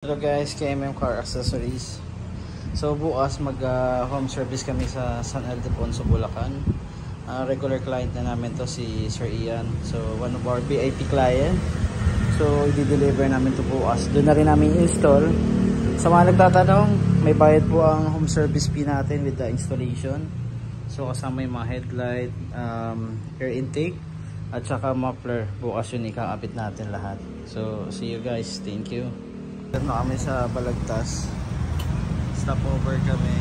Hello guys, KMM Car Accessories. So bukas mag home service kami sa San Ildefonso, Bulacan. Regular client na namin to si Sir Ian. So one of our VIP client. So i-deliver namin to bukas. Doon na rin namin install. Sa mga nagtatanong, may bayad po ang home service fee natin with the installation. So kasama yung mga headlight, air intake at saka muffler. Bukas yun ikakabit natin lahat. So see you guys, thank you. Na kami sa Balagtas, stopover kami,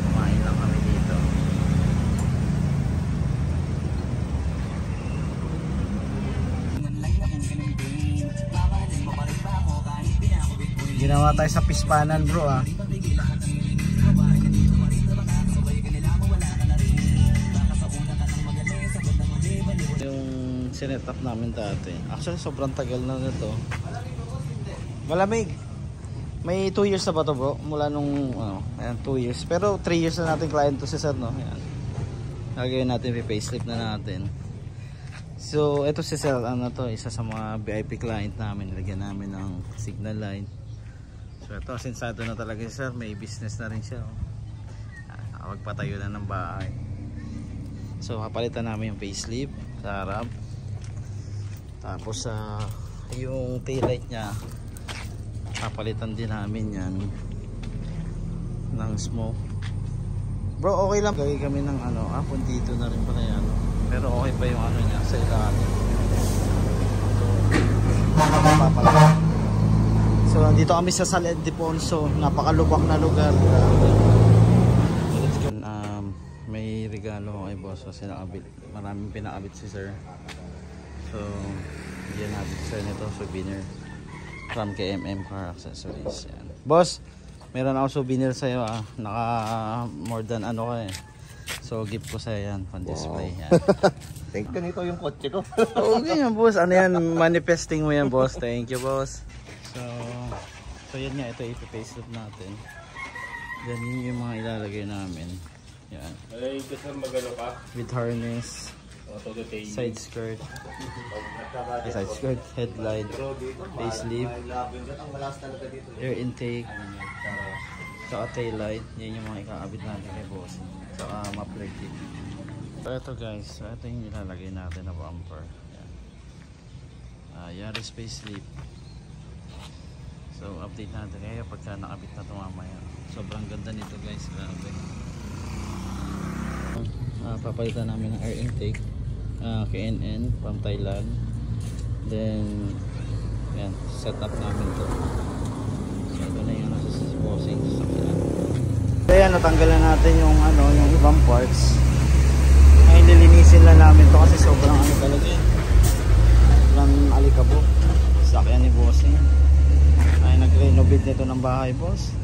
kumain lang kami dito. Ginawa tayo sa Pispanan bro ah. Sinet up namin dati. Actually sobrang tagal na nito. Malamig. May 2 years na ba to bro? Mula nung ayan, 2 years. Pero 3 years na natin client to si sir, no? Ayan. Lagyan natin, facelift na natin. So ito si sir, ano to, isa sa mga VIP client namin. Lagyan namin ng signal light. So ito, sensado na talaga si sir. May business na rin siya. Magpatayo na ng bahay. So papalitan namin yung facelift sa harap. Tapos yung taillight nya papalitan din namin yan ng smoke. Bro okay lang, gawin kami ng dito na rin pala yan. Pero okay pa yung nya sa ilalim. So dito kami sa San Ildefonso, napakalubak na lugar. May regalo kay boss, so sinakabit, maraming pinakabit si sir. So yan natin sir nito, souvenir from KMM Car Accessories. Yan. Boss, meron ako souvenir sa'yo naka more than ka eh. So gift ko sa'yo yan, pan display. Wow. Yan. Thank you. Ganito yung kotse ko. Okay yan boss, ano yan, manifesting mo yan boss. Thank you boss. So yan nga, ito ipi-facelift natin. Yan yung mga ilalagay namin. Yan. With harness, side skirt, headlight, facelift, air intake, saka tail light. Yan yung mga ikakabit natin kay boss. Saka muffler kit. So ito guys, ito yung ilalagay natin na bumper. Yan. Yaris facelift. So update natin kaya pagka nakabit na ito mamaya. Sobrang ganda nito guys, grabe. Papalitan namin ng air intake, KNN from Thailand. Then yan, set up namin to. So ito na yung nasa bossing sasakyan. Kaya natanggalan natin yung yung ibang parts. Ngayon lilinisin lang namin to kasi sobrang talaga eh. Sobrang alikabok sasakyan ni bossing. Ay nag-renovate nito ng bahay boss.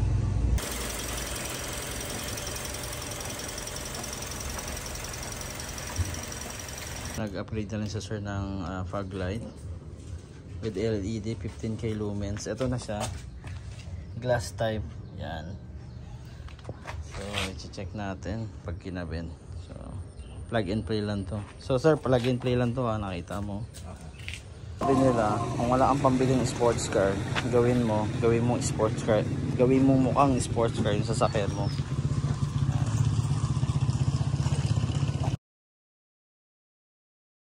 Nag-upgrade na rin sa sir ng fog light with LED 15K lumens. Ito na siya, glass type. Yan. So i-check natin pag kinabin. So plug and play lang to. So sir, plug and play lang to nakita mo. Sabi nila, kung wala kang pambiling sports car, gawin mo sports car. Gawin mo mukhang sports car yung sasakyan mo.